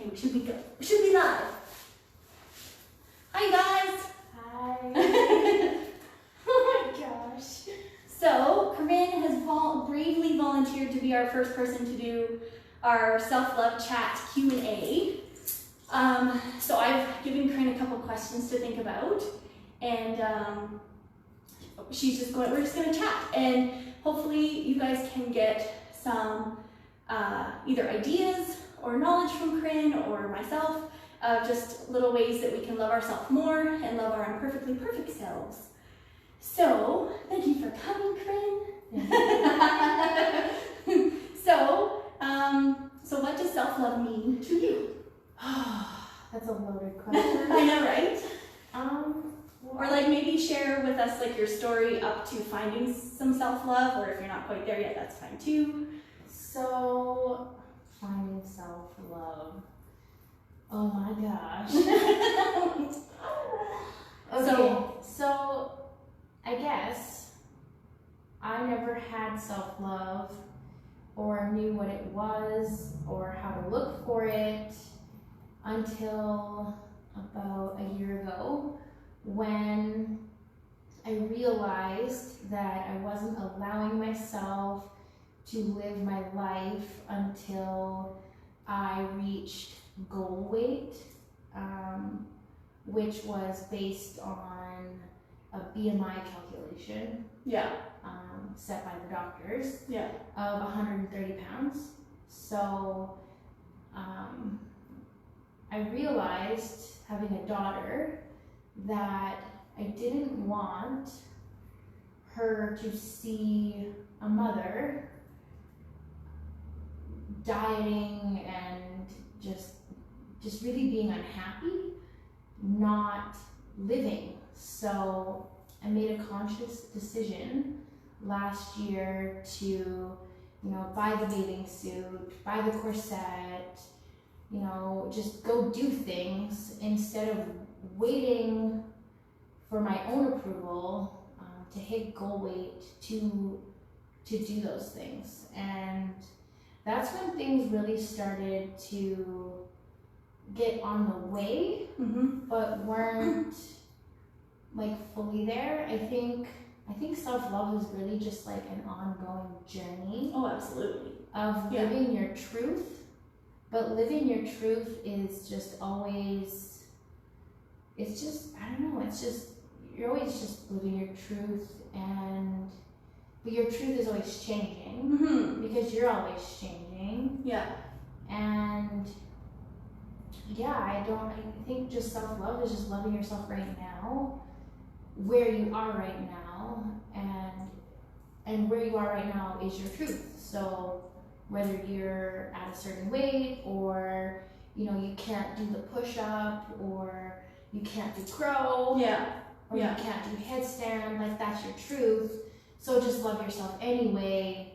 Okay, we should be good. We should be live. Hi guys. Hi. Oh my gosh. So Corinne has bravely volunteered to be our first person to do our self-love chat Q&A. So I've given Corinne a couple questions to think about, and we're just going to chat, and hopefully you guys can get some either ideas or knowledge from Corinne or myself of just little ways that we can love ourselves more and love our imperfectly perfect selves. So thank you for coming, Corinne. So what does self-love mean to you? That's a loaded question. I know, right? Well, Or like maybe share with us like your story up to finding some self-love, or if you're not quite there yet, that's fine too. so finding self-love. Oh my gosh. Okay, so I guess I never had self-love or knew what it was or how to look for it until about a year ago, when I realized that I wasn't allowing myself to live my life until I reached goal weight, which was based on a BMI calculation set by the doctors of 130 pounds. So I realized, having a daughter, that I didn't want her to see a mother dieting and just really being unhappy, not living. So I made a conscious decision last year to, buy the bathing suit, buy the corset, just go do things instead of waiting for my own approval to hit goal weight to do those things. And that's when things really started to get on the way, but weren't like fully there. I think self-love is really just like an ongoing journey. Oh, absolutely. Of living your truth. But living your truth is just always, it's just, I don't know, it's just, you're always just living your truth, but your truth is always changing, because you're always changing. And I think just self-love is just loving yourself right now, where you are right now, and where you are right now is your truth. So whether you're at a certain weight, or you can't do the push-up, or you can't do crow, or you can't do headstand, like that's your truth. So just love yourself anyway,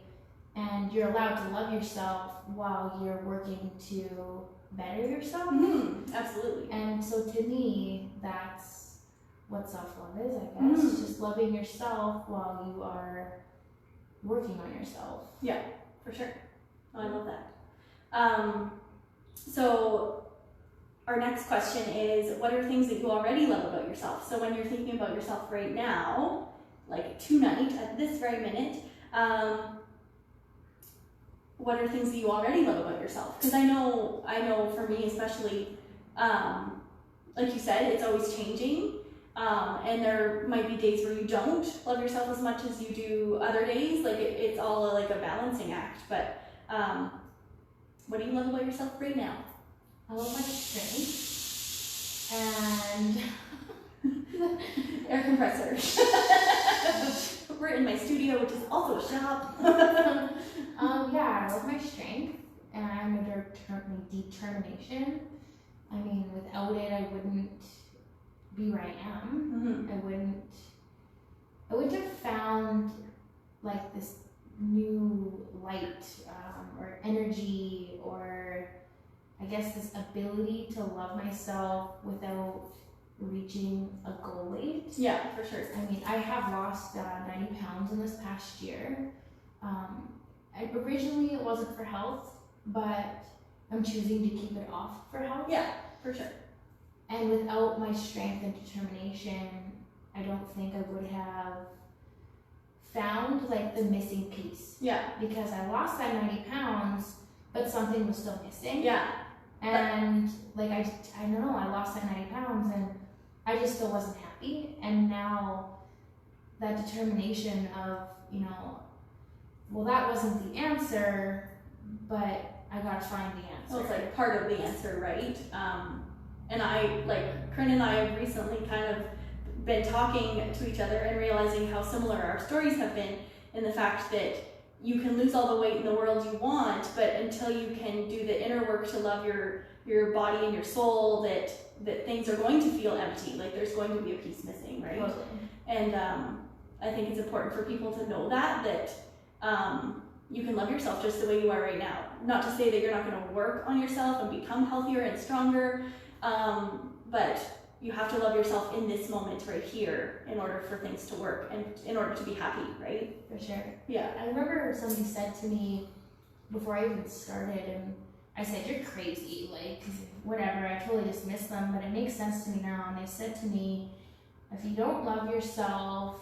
and you're allowed to love yourself while you're working to better yourself. Absolutely. And so to me, that's what self-love is, I guess. Just loving yourself while you are working on yourself. Yeah, for sure. Oh, I love that. So our next question is, what are things that you already love about yourself? So when you're thinking about yourself right now, like tonight, at this very minute, what are things that you already love about yourself? Because I know for me especially, like you said, it's always changing. And there might be days where you don't love yourself as much as you do other days. Like it's all like a balancing act. But what do you love about yourself right now? I love my strength and air compressor. We're in my studio, which is also a shop. I love my strength and my determination. I mean, without it, I wouldn't be where I am. I wouldn't have found like this new light or energy, or I guess this ability to love myself without reaching a goal weight. Yeah, for sure. I mean, I have lost 90 pounds in this past year. Originally it wasn't for health, but I'm choosing to keep it off for health. Yeah, for sure. And without my strength and determination, I don't think I would have found like the missing piece. Yeah. Because I lost that 90 pounds, but something was still missing. Yeah. And like I don't know, I lost that 90 pounds and I just still wasn't happy. And now that determination of, you know, well, that wasn't the answer, but I gotta find the answer. Well, it's like part of the answer, right? And Corinne and I have recently kind of been talking to each other and realizing how similar our stories have been in the fact that you can lose all the weight in the world you want, but until you can do the inner work to love your body and your soul, that things are going to feel empty, like there's going to be a piece missing, right? Totally. And I think it's important for people to know that you can love yourself just the way you are right now. Not to say that you're not going to work on yourself and become healthier and stronger, but you have to love yourself in this moment right here in order for things to work and in order to be happy, right? For sure. Yeah. I remember somebody said to me before I even started, and I said, "You're crazy, like, whatever." I totally dismissed them, but it makes sense to me now. And they said to me, if you don't love yourself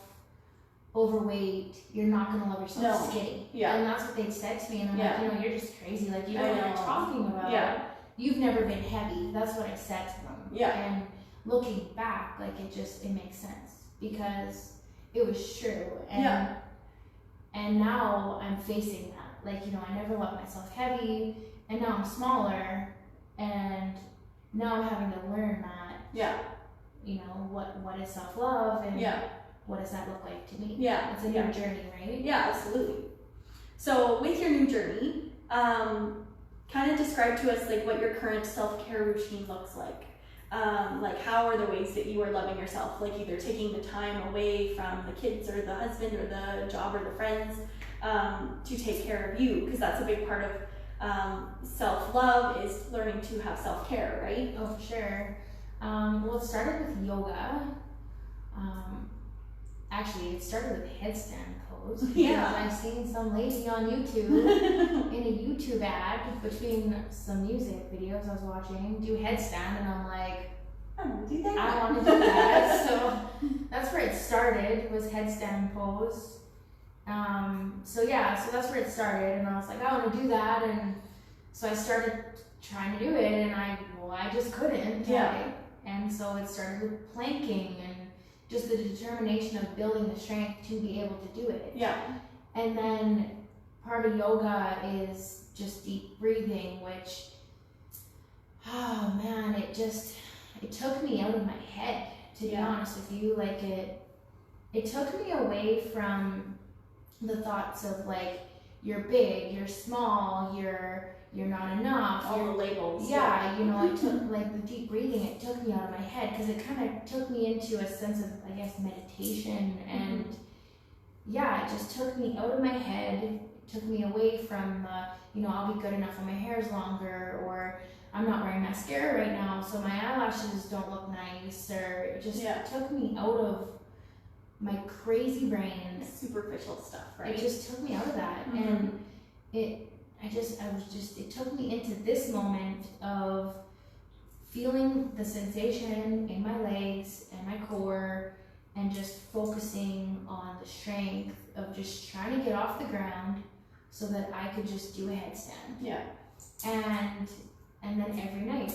overweight, you're not going to love yourself skinny. Yeah. And that's what they said to me. And I'm like, you know, you're just crazy. Like, you know what you're talking about. Yeah. You've never been heavy. That's what I said to them. Yeah. And looking back, like, it makes sense because it was true. And, and now I'm facing that. Like, you know, I never loved myself heavy, and now I'm smaller, and now I'm having to learn that. Yeah. You know, what is self-love, and what does that look like to me? Yeah. It's a new journey, right? Yeah, absolutely. So with your new journey, kind of describe to us like what your current self-care routine looks like. Like how are the ways that you are loving yourself? Like either taking the time away from the kids or the husband or the job or the friends to take care of you, because that's a big part of self-love is learning to have self-care, right? Oh, for sure. Well, it started with yoga. Actually, it started with headstand pose. Yeah. I've seen some lady on YouTube in a YouTube ad between some music videos I was watching do headstand, and I'm like, I want to do that. I want to do that. So that's where it started, was headstand pose. So that's where it started, and I was like, I want to do that, and so I started trying to do it, and I just couldn't. Yeah. And so it started with planking and just the determination of building the strength to be able to do it. Yeah. And then part of yoga is just deep breathing, which, oh man, it took me out of my head, to be honest with you. Like it took me away from the thoughts of like, you're big, you're small, you're not enough. All the labels. Yeah, you know, it took, like, the deep breathing, it took me out of my head, because it kind of took me into a sense of, I guess, meditation, and it just took me out of my head, it took me away from, you know, I'll be good enough when my hair's longer, or I'm not wearing mascara right now, so my eyelashes don't look nice, or it just took me out of my crazy brain. Superficial stuff, right? It just took me out of that, and it took me into this moment of feeling the sensation in my legs and my core, and just focusing on the strength of just trying to get off the ground so that I could just do a headstand. Yeah. And then every night,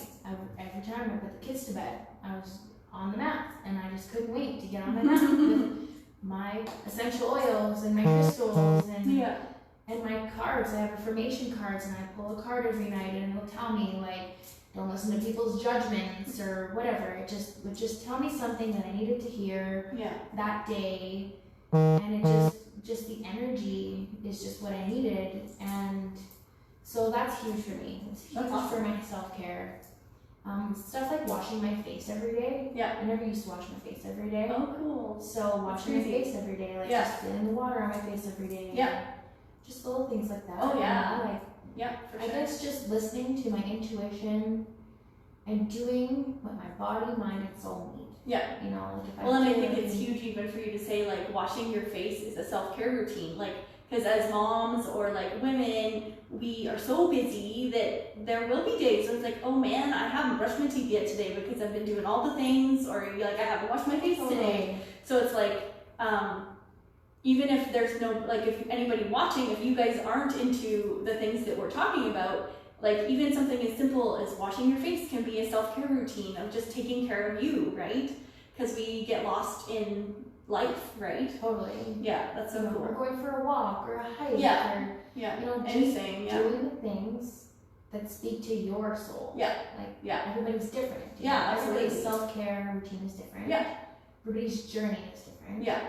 every time I put the kids to bed, I was on the mat, and I just couldn't wait to get on my mat with my essential oils and my crystals and my cards. I have affirmation cards, and I pull a card every night, and it'll tell me, like, don't listen to people's judgments or whatever. It would just tell me something that I needed to hear that day, and it just the energy is just what I needed, and so that's huge for me. It's huge for my self-care. Stuff like washing my face every day. Yeah. I never used to wash my face every day. Oh, cool. So washing my face every day, like just feeling the water on my face every day. Yeah. Just little things like that. Oh, yeah. You know, like, for I sure. guess just listening to my intuition and doing what my body, mind, and soul need. Yeah. You know, like if and I think it's huge even for you to say, like, washing your face is a self-care routine. Like, Because as moms or like women, we are so busy that there will be days where it's like, oh man, I haven't brushed my teeth yet today because I've been doing all the things, or you're like, I haven't washed my face today. So it's like, even if there's no, like if anybody watching, if you guys aren't into the things that we're talking about, like even something as simple as washing your face can be a self-care routine of just taking care of you, right? Because we get lost in life, right? Totally. Yeah, that's so cool. Or going for a walk or a hike. Yeah. Or, yeah. you know, anything. Yeah. Doing the things that speak to your soul. Yeah. Like, yeah. Everybody's different. Yeah, absolutely. Everybody's self-care routine is different. Yeah. Everybody's journey is different. Yeah.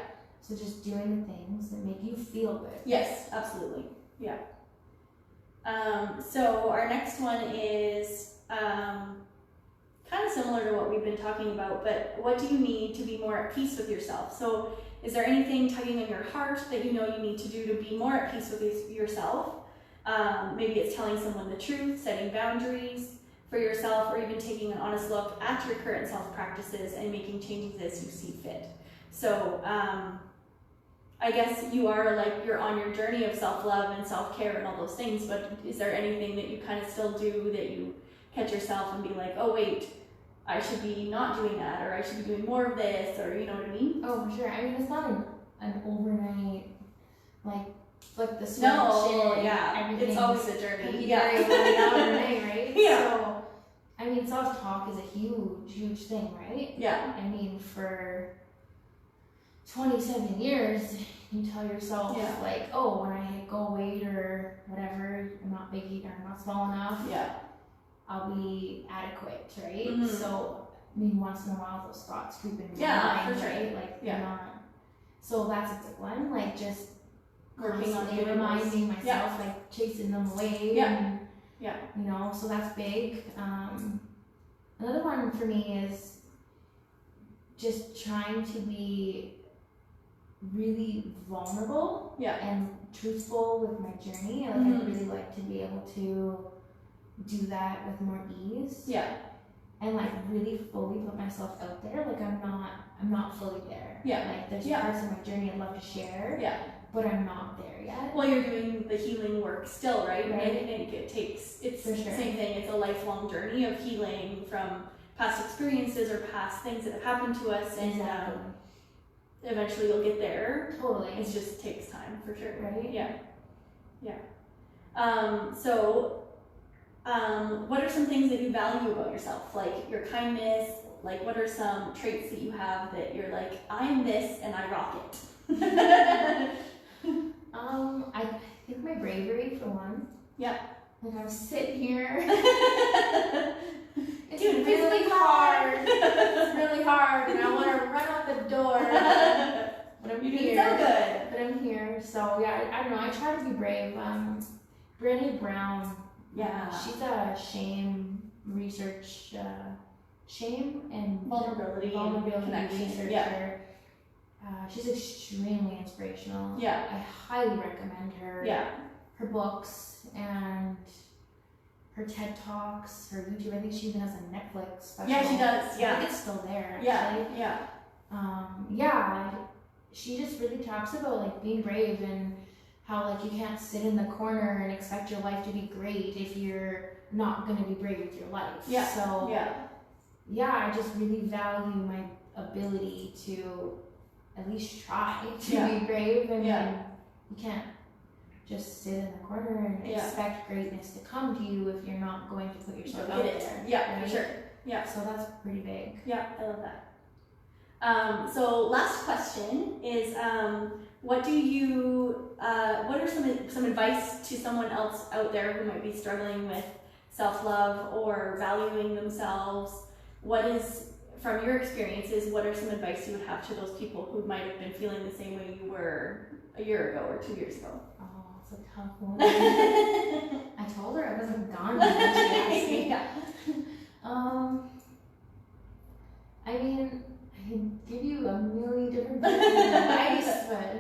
So just doing the things that make you feel good. Yes, absolutely. Yeah. So our next one is kind of similar to what we've been talking about, but what do you need to be more at peace with yourself? So is there anything tugging on your heart that you know you need to do to be more at peace with yourself? Maybe it's telling someone the truth, setting boundaries for yourself, or even taking an honest look at your current self practices and making changes as you see fit. So I guess you are like, you're on your journey of self-love and self-care and all those things, but is there anything that you kind of still do that you catch yourself and be like, oh wait, I should be not doing that, or I should be doing more of this, or you know what I mean? Oh, for sure. I mean, it's not an overnight, like, flip the switch. No, and yeah, it's always a journey. Yeah. Overnight, right? Yeah. So, I mean, self-talk is a huge, huge thing, right? Yeah. I mean, for 27 years, you tell yourself, like, oh, when I go weight or whatever, I'm not big or I'm not small enough, I'll be adequate, right? Mm-hmm. So, I mean, once in a while, those thoughts creep into your Yeah, mind, for sure. right? Like, you're not. So, that's a big one, like, just Working on constantly reminding myself, like, chasing them away. And, you know, so that's big. Another one for me is just trying to be really vulnerable and truthful with my journey. Like, I'd really like to be able to do that with more ease. Yeah. And like really fully put myself out there. Like I'm not fully there. Yeah. Like there's parts of my journey I'd love to share. Yeah. But I'm not there yet. Well, you're doing the healing work still, right? And I think it's the same thing. It's a lifelong journey of healing from past experiences or past things that have happened to us, and eventually you'll get there. Totally. It just takes time, for sure. Right? Yeah. Yeah. What are some things that you value about yourself? Like your kindness, like what are some traits that you have that you're like, I'm this and I rock it? I think my bravery, for one. Yeah. Like I'm sitting here. It's Dude, really hard. It's really hard, and I want to run out the door. But I'm You're here. doing so good. But I'm here. So yeah, I don't know. I try to be brave. Brené Brown. Yeah. She's a shame research, shame and vulnerability connection. researcher. Yeah. She's extremely inspirational. Yeah. I highly recommend her. Yeah. Her books and her TED Talks, her YouTube. I think she even has a Netflix special. Yeah, she does. Yeah. I think it's still there. Actually. Yeah. Yeah. She just really talks about like being brave and how like you can't sit in the corner and expect your life to be great if you're not going to be brave with your life. Yeah. So I just really value my ability to at least try to be brave, and you can't just sit in the corner and expect greatness to come to you if you're not going to put yourself out there. Yeah, for sure. Yeah. So that's pretty big. Yeah, I love that. So last question is, what are some advice to someone else out there who might be struggling with self-love or valuing themselves? What is, from your experiences, what are some advice you would have to those people who might have been feeling the same way you were a year ago or 2 years ago? Oh, it's a tough one. I told her I wasn't gone when she asked me. I mean, I can give you a million different pieces of advice, but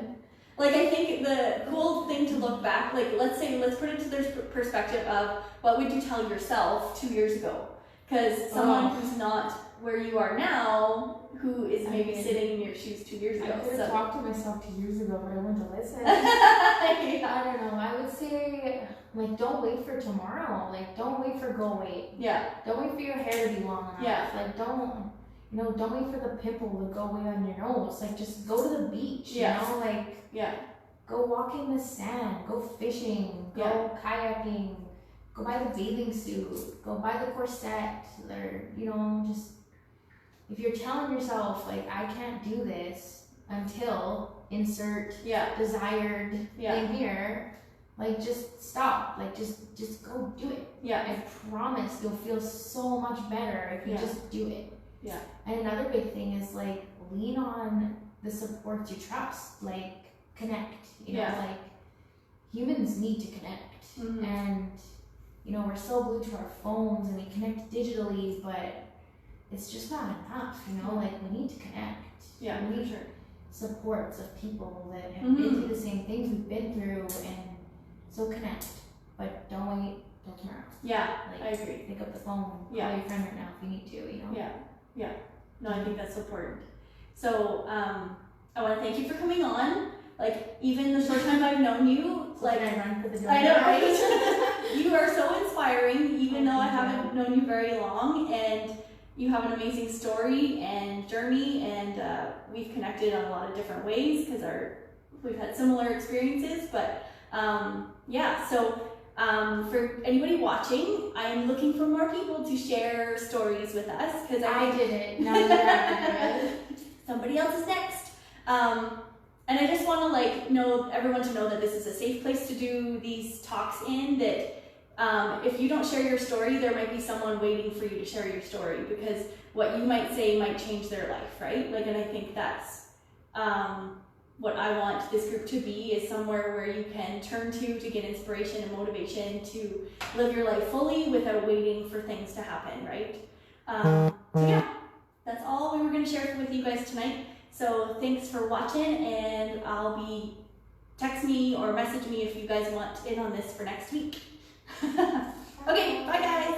like, I think the cool thing to look back, like let's put it into their perspective of what would you tell yourself 2 years ago? Because someone who's not where you are now, who is maybe sitting in your shoes 2 years ago. I could have talked to myself 2 years ago, but I wouldn't have listened. I don't know. I would say, like, don't wait for tomorrow. Like, don't wait for go away. Yeah. Don't wait for your hair to be long enough. Yeah. Like, don't wait for the pimple to go away on your nose. Like, just go to the beach. Yeah. You know, like, yeah. Go walk in the sand. Go fishing. Go kayaking. Go buy the bathing suit. Go buy the corset. Or, you know, just, if you're telling yourself, like, I can't do this until insert desired thing here, like, just stop. Like, just go do it. Yeah. I promise you'll feel so much better if you just do it. Yeah. And another big thing is, like, lean on the supports you trust. Like, connect. You know, like, humans need to connect. Mm-hmm. And, you know, we're so glued to our phones and we connect digitally, but it's just not enough, you know, like, we need to connect. Yeah, we need supports of people that have been through the same things we've been through, and so connect, but don't wait till tomorrow. Yeah, like, I agree. Pick up the phone, call your friend right now if you need to, you know? Yeah, yeah. No, I think that's important. So, I want to thank you for coming on. Like, even the short time I've known you, So like, I run for the door. I know, right? You are so inspiring, even though I haven't known you very long, and you have an amazing story and journey, and we've connected on a lot of different ways because we've had similar experiences. But so for anybody watching, I am looking for more people to share stories with us because I did it. Now you're after it. Somebody else is next. And I just want to, like, everyone to know that this is a safe place to do these talks in, that if you don't share your story, there might be someone waiting for you to share your story, because what you might say might change their life, right? Like, and I think that's what I want this group to be, is somewhere where you can turn to get inspiration and motivation to live your life fully without waiting for things to happen, right? So yeah, that's all we were going to share with you guys tonight. So thanks for watching, and text me or message me if you guys want in on this for next week. Okay, bye guys.